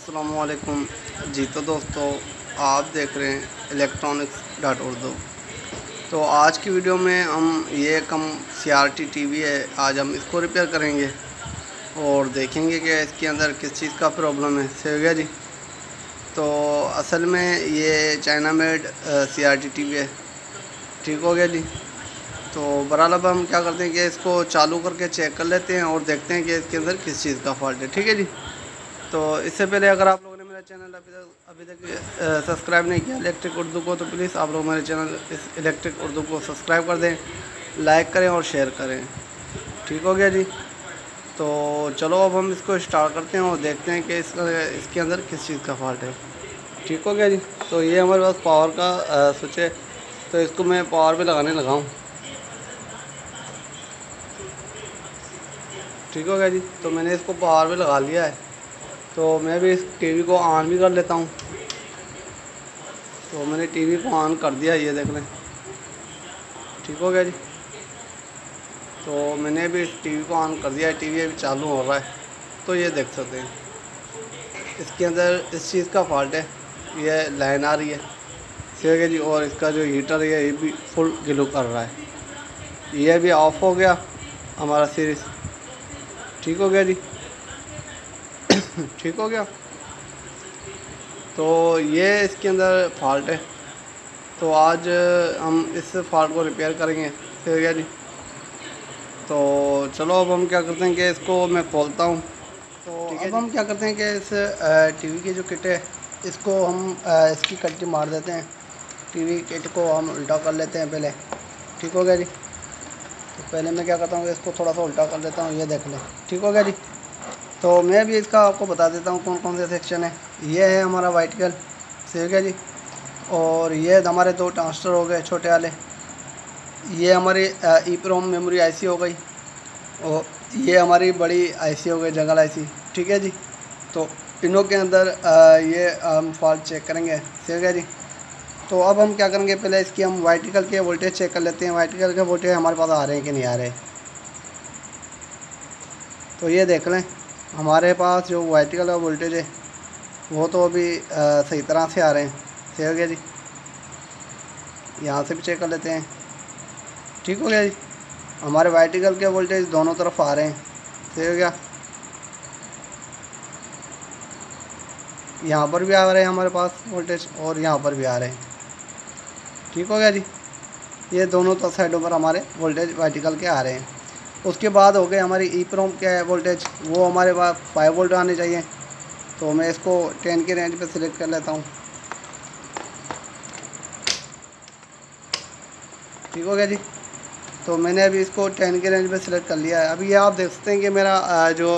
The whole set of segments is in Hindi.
अस्सलामुअलैकुम जी। तो दोस्तों, आप देख रहे हैं electronics.urdu। तो आज की वीडियो में हम ये कम CRT टीवी है, आज हम इसको रिपेयर करेंगे और देखेंगे कि इसके अंदर किस चीज़ का प्रॉब्लम है। सही हो गया जी। तो असल में ये चाइना मेड CRT टीवी है। ठीक हो गया जी। तो बहरहाल अब हम क्या करते हैं कि इसको चालू करके चेक कर लेते हैं और देखते हैं कि इसके अंदर किस चीज़ का फॉल्ट है। ठीक है जी। तो इससे पहले अगर आप लोगों ने मेरा चैनल अभी तक सब्सक्राइब नहीं किया इलेक्ट्रिक उर्दू को, तो प्लीज़ आप लोग मेरे चैनल इस इलेक्ट्रिक उर्दू को सब्सक्राइब कर दें, लाइक करें और शेयर करें। ठीक हो गया जी। तो चलो अब हम इसको स्टार्ट करते हैं और देखते हैं कि इसके अंदर किस चीज़ का फॉल्ट है। ठीक हो गया जी। तो ये हमारे पास पावर का स्विच है, तो इसको मैं पावर पे लगाने लगा हूँ। ठीक हो गया जी। तो मैंने इसको पावर पे लगा लिया है। तो मैं भी इस टीवी को ऑन भी कर लेता हूँ। तो मैंने टीवी को ऑन कर दिया, ये देख लें। ठीक हो गया जी। तो मैंने भी इस टीवी को ऑन कर दिया है, टीवी अभी चालू हो रहा है। तो ये देख सकते हैं इसके अंदर इस चीज़ का फॉल्ट है, ये लाइन आ रही है। ठीक है जी। और इसका जो हीटर है ये भी फुल ग्लो कर रहा है, ये भी ऑफ हो गया हमारा सीरीज। ठीक हो गया जी। ठीक हो गया। तो ये इसके अंदर फॉल्ट है। तो आज हम इस फॉल्ट को रिपेयर करेंगे। ठीक है जी। तो चलो अब हम क्या करते हैं कि इसको मैं खोलता हूँ। तो अब हम क्या करते हैं कि इस टीवी की जो किट है इसको हम इसकी कट्टी मार देते हैं। टीवी किट को हम उल्टा कर लेते हैं पहले। ठीक हो गया जी। तो पहले मैं क्या करता हूँ, इसको थोड़ा सा उल्टा कर देता हूँ, ये देख लें। ठीक हो गया जी। तो मैं भी इसका आपको बता देता हूँ कौन कौन से सेक्शन है। ये है हमारा वाइटिकल। सही हो गया जी। और ये हमारे दो ट्रांजिस्टर हो गए छोटे वाले। ये हमारी EEPROM मेमोरी IC हो गई और ये हमारी बड़ी IC हो गई, जंगल IC। ठीक है जी। तो इनों के अंदर ये हम फॉल्ट चेक करेंगे। सही हो गया जी। तो अब हम क्या करेंगे, पहले इसकी हम वाइटिकल के वोल्टेज चेक कर लेते हैं। वाइटिकल के वोल्टेज हमारे पास आ रहे हैं कि नहीं आ रहे। तो ये देख लें, हमारे पास जो वाइटिकल का वोल्टेज है वो तो अभी सही तरह से आ रहे हैं। सही हो गया जी। यहाँ से भी चेक कर लेते हैं। ठीक हो गया जी। हमारे वाइटिकल के वोल्टेज दोनों तरफ आ रहे हैं। सही हो गया। यहाँ पर भी आ रहे हैं हमारे पास वोल्टेज और यहाँ पर भी आ रहे हैं। ठीक हो गया जी। ये दोनों तो साइडों पर हमारे वोल्टेज वाइटिकल के आ रहे हैं। उसके बाद हो गए हमारी EEPROM के वोल्टेज, वो हमारे पास 5 वोल्ट आने चाहिए। तो मैं इसको 10 की रेंज पे सिलेक्ट कर लेता हूँ। ठीक हो गया जी। तो मैंने अभी इसको 10 की रेंज पे सिलेक्ट कर लिया है। अभी ये आप देख सकते हैं कि मेरा जो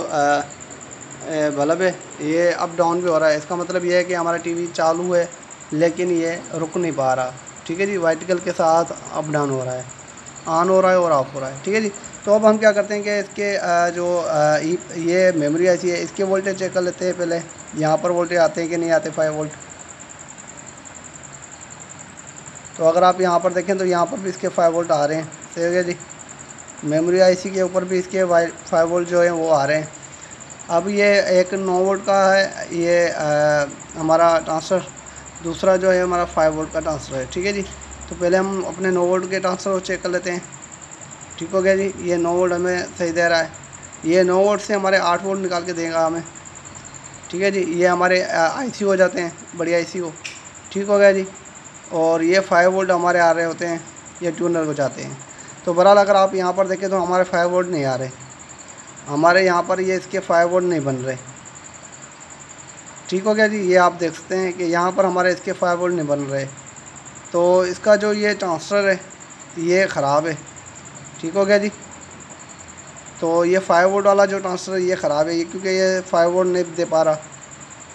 बल्ब है ये अप डाउन भी हो रहा है। इसका मतलब ये है कि हमारा टीवी चालू है लेकिन ये रुक नहीं पा रहा। ठीक है जी। वाइटिकल के साथ अप डाउन हो रहा है, ऑन हो रहा है और ऑफ हो रहा है। ठीक है जी। तो अब हम क्या करते हैं कि इसके जो ये मेमोरी IC है इसके वोल्टेज चेक कर लेते हैं पहले। यहाँ पर वोल्टेज आते हैं कि नहीं आते, 5 वोल्ट। तो अगर आप यहाँ पर देखें तो यहाँ पर भी इसके 5 वोल्ट आ रहे हैं। सही हो गया जी। मेमोरी IC के ऊपर भी इसके 5 वोल्ट जो है वो आ रहे हैं। अब ये एक 9 वोल्ट का है ये हमारा ट्रांसफ़र, दूसरा जो है हमारा 5 वोल्ट का ट्रांसफ़र है। ठीक है जी। तो पहले हम अपने 9 वोल्ट के ट्रांसफ़र को चेक कर लेते हैं। ठीक हो गया जी। ये 9 वोल्ट हमें सही दे रहा है। ये 9 वोल्ट से हमारे 8 वोल्ट निकाल के देगा हमें। ठीक है जी। ये हमारे IC हो जाते हैं, बड़ी IC हो। ठीक हो गया जी। और ये 5 वोल्ट हमारे आ रहे होते हैं, ये ट्यूनर हो जाते हैं। तो बहरहाल अगर आप यहाँ पर देखें तो हमारे 5 वोल्ट नहीं आ रहे, हमारे यहाँ पर ये इसके 5 वोल्ट नहीं बन रहे। ठीक हो गया जी। ये आप देख सकते हैं कि यहाँ पर हमारे इसके 5 वोल्ट नहीं बन रहे। तो इसका जो ये ट्रांसफ़र है ये ख़राब है। ठीक हो गया जी। तो ये 5 वोल्ट वाला जो ट्रांसफ़र है ये ख़राब है, ये क्योंकि ये 5 वोल्ट नहीं दे पा रहा।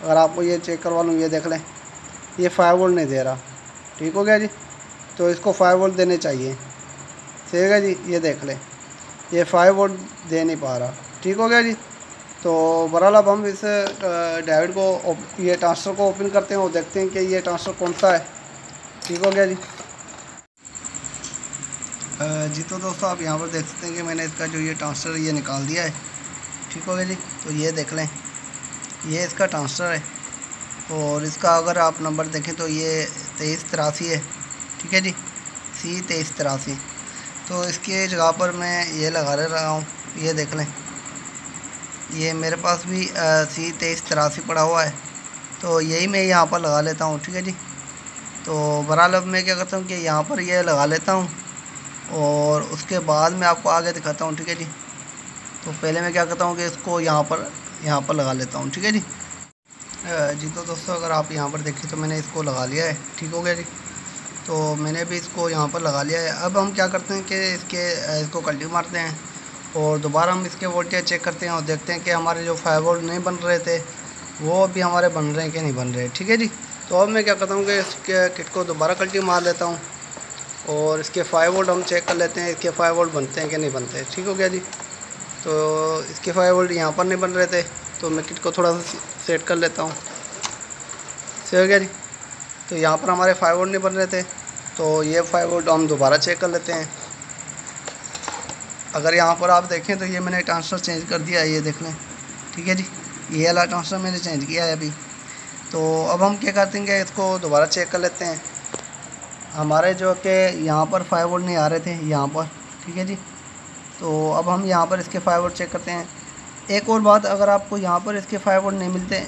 अगर आपको ये चेक करवा लूँ, ये देख लें, ये 5 वोल्ट नहीं दे रहा। ठीक हो गया जी। तो इसको 5 वोल्ट देने चाहिए। सही है जी। ये देख लें, ये 5 वोल्ट दे नहीं पा रहा। ठीक हो गया जी। तो बहरहाल अब हम इस डायोड को, ये ट्रांसफ़र को ओपन करते हैं और देखते हैं कि ये ट्रांसफ़र कौन सा है। ठीक हो गया जी। जी तो दोस्तों, आप यहाँ पर देख सकते हैं कि मैंने इसका जो ये ट्रांसफ़र ये निकाल दिया है। ठीक हो गया जी। तो ये देख लें, ये इसका ट्रांसफ़र है। और इसका अगर आप नंबर देखें तो ये 2383 है, ठीक है जी, C2383। तो इसके जगह पर मैं ये लगा रहा हूँ, ये देख लें, ये मेरे पास भी C2383 पड़ा हुआ है, तो यही मैं यहाँ पर लगा लेता हूँ, ठीक है जी। तो बहरहाल अब मैं क्या करता हूँ कि यहाँ पर ये लगा लेता हूँ और उसके बाद मैं आपको आगे दिखाता हूँ, ठीक है जी। तो पहले मैं क्या करता हूँ कि इसको यहाँ पर लगा लेता हूँ, ठीक है जी। जी तो दोस्तों अगर आप यहाँ पर देखें तो मैंने इसको लगा लिया है, ठीक हो गया जी। तो मैंने भी इसको यहाँ पर लगा लिया है। अब हम क्या करते हैं कि इसको कल्टी मारते हैं और दोबारा हम इसके वोल्टेज चेक करते हैं और देखते हैं कि हमारे जो 5 वोल्ट नहीं बन रहे थे वो अभी हमारे बन रहे हैं कि नहीं बन रहे, ठीक है जी। तो अब मैं क्या करता हूँ कि इसके किट को दोबारा कल्टी मार लेता हूँ और इसके 5 वोल्ट हम चेक कर लेते हैं, इसके 5 वोल्ट बनते हैं कि नहीं बनते, ठीक हो गया जी। तो इसके 5 वोल्ट यहाँ पर नहीं बन रहे थे, तो मैं किट को थोड़ा सा सेट कर लेता हूँ, सही हो गया जी। तो यहाँ पर हमारे 5 वोल्ट नहीं बन रहे थे, तो ये 5 वोल्ट हम दोबारा चेक कर लेते हैं। अगर यहाँ पर आप देखें तो ये मैंने ट्रांसफ़र चेंज कर दिया है, ये देख लें, ठीक है जी, ये वाला ट्रांसफ़र मैंने चेंज किया है अभी। तो अब हम क्या करते हैं कि इसको दोबारा चेक कर लेते हैं। हमारे जो कि यहाँ पर 5 वोल्ट नहीं आ रहे थे यहाँ पर, ठीक है जी। तो अब हम यहाँ पर इसके 5 वोल्ट चेक करते हैं। एक और बात, अगर आपको यहाँ पर इसके 5 वोल्ट नहीं मिलते,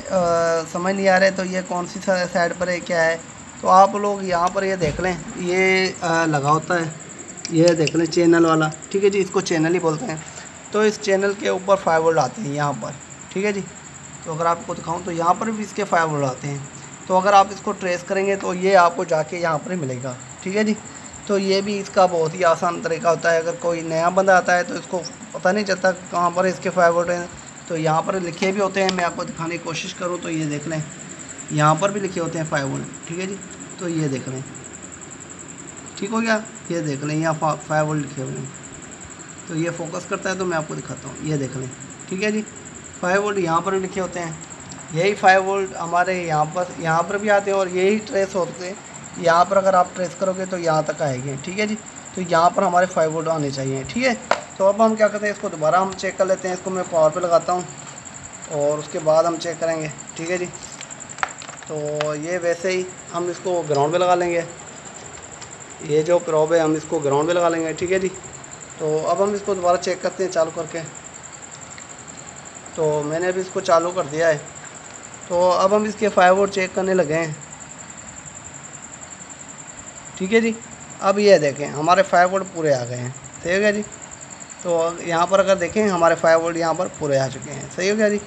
समझ नहीं आ रहे तो ये कौन सी साइड पर है, क्या है, तो आप लोग यहाँ पर ये देख लें, ये लगा होता है, ये देख लें चैनल वाला, ठीक है जी, इसको चैनल ही बोलते हैं। तो इस चैनल के ऊपर 5 वोल्ट आते हैं यहाँ पर, ठीक है जी। तो अगर आपको दिखाऊं तो यहाँ पर भी इसके 5 वोल्ट आते हैं। तो अगर आप इसको ट्रेस करेंगे तो ये आपको जाके यहाँ पर ही मिलेगा, ठीक है जी। तो ये भी इसका बहुत ही आसान तरीका होता है। अगर कोई नया बंदा आता है तो इसको पता नहीं चलता कहाँ पर इसके 5 वोल्ट हैं, तो यहाँ पर लिखे भी होते हैं। मैं आपको दिखाने की कोशिश करूँ तो ये देख लें, यहाँ पर भी लिखे होते हैं 5 वोल्ट, ठीक है जी। तो ये देख लें, ठीक हो गया, ये देख लें यहाँ 5 वोल्ट लिखे हुए हैं। तो ये फोकस करता है तो मैं आपको दिखाता हूँ, ये देख लें, ठीक है जी, 5 वोल्ट यहाँ पर भी लिखे होते हैं। यही 5 वोल्ट हमारे यहाँ पर भी आते हैं और यही ट्रेस होते हैं। यहाँ पर अगर आप ट्रेस करोगे तो यहाँ तक आएंगे, ठीक है जी। तो यहाँ पर हमारे 5 वोल्ट आने चाहिए, ठीक है। तो अब हम क्या करते हैं, इसको दोबारा हम चेक कर लेते हैं। इसको मैं पावर पे लगाता हूँ और उसके बाद हम चेक करेंगे, ठीक है जी। तो ये वैसे ही हम इसको ग्राउंड पे लगा लेंगे, ये जो प्रोब है हम इसको ग्राउंड पे लगा लेंगे, ठीक है जी। तो अब हम इसको दोबारा चेक करते हैं चालू करके। तो मैंने अभी इसको चालू कर दिया है। तो अब हम इसके 5 वोल्ट चेक करने लगे हैं, ठीक है जी। अब ये देखें हमारे 5 वोल्ट पूरे आ गए हैं, सही हो गया जी। तो यहाँ पर अगर देखें हमारे 5 वोल्ट यहाँ पर पूरे आ चुके हैं, सही हो गया जी।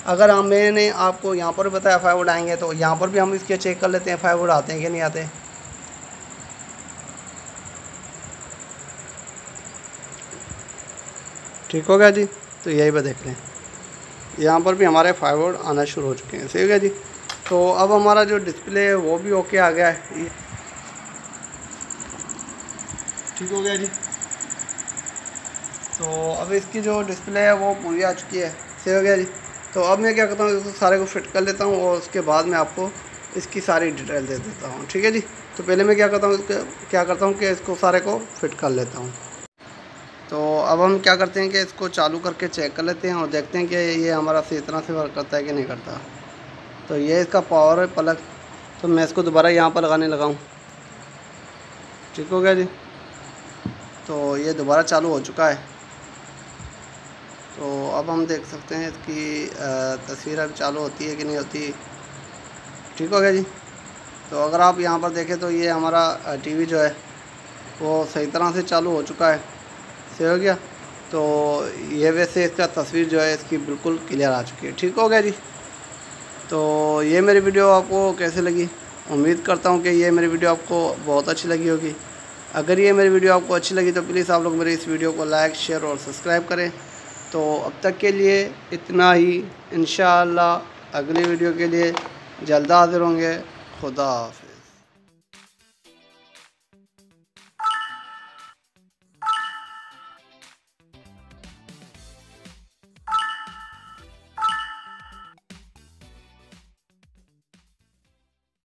अगर मैंने आपको यहाँ पर बताया 5 वोल्ट आएंगे, तो यहाँ पर भी हम इसके चेक कर लेते हैं 5 वोल्ट आते हैं कि नहीं आते। ठीक हो गया जी। तो यही पर देख लें, यहाँ पर भी हमारे 5 वोल्ट आना शुरू हो चुके हैं, सही हो गया जी। तो अब हमारा जो डिस्प्ले है वो भी ओके आ गया है, ठीक हो गया जी। तो अब इसकी जो डिस्प्ले है वो पूरी आ चुकी है, सही हो गया जी। तो अब मैं क्या करता हूँ, इसको सारे को फिट कर लेता हूँ और उसके बाद मैं आपको इसकी सारी डिटेल दे देता हूँ, ठीक है जी। तो पहले मैं क्या करता हूँ कि इसको सारे को फिट कर लेता हूँ। तो अब हम क्या करते हैं कि इसको चालू करके चेक कर लेते हैं और देखते हैं कि ये हमारा सही तरह से वर्क करता है कि नहीं करता। तो ये इसका पावर है प्लग, तो मैं इसको दोबारा यहाँ पर लगाने लगा हूँ, ठीक हो गया जी। तो ये दोबारा चालू हो चुका है। तो अब हम देख सकते हैं इसकी तस्वीर अब चालू होती है कि नहीं होती, ठीक हो गया जी। तो अगर आप यहाँ पर देखें तो ये हमारा टीवी जो है वो सही तरह से चालू हो चुका है, सही हो गया। तो ये वैसे इसका तस्वीर जो है इसकी बिल्कुल क्लियर आ चुकी है, ठीक हो गया जी। तो ये मेरी वीडियो आपको कैसे लगी, उम्मीद करता हूँ कि ये मेरी वीडियो आपको बहुत अच्छी लगी होगी। अगर ये मेरी वीडियो आपको अच्छी लगी तो प्लीज़ आप लोग मेरे इस वीडियो को लाइक, शेयर और सब्सक्राइब करें। तो अब तक के लिए इतना ही, इंशाअल्लाह अगली वीडियो के लिए जल्द हाज़िर होंगे। खुदा हाफ़िज़।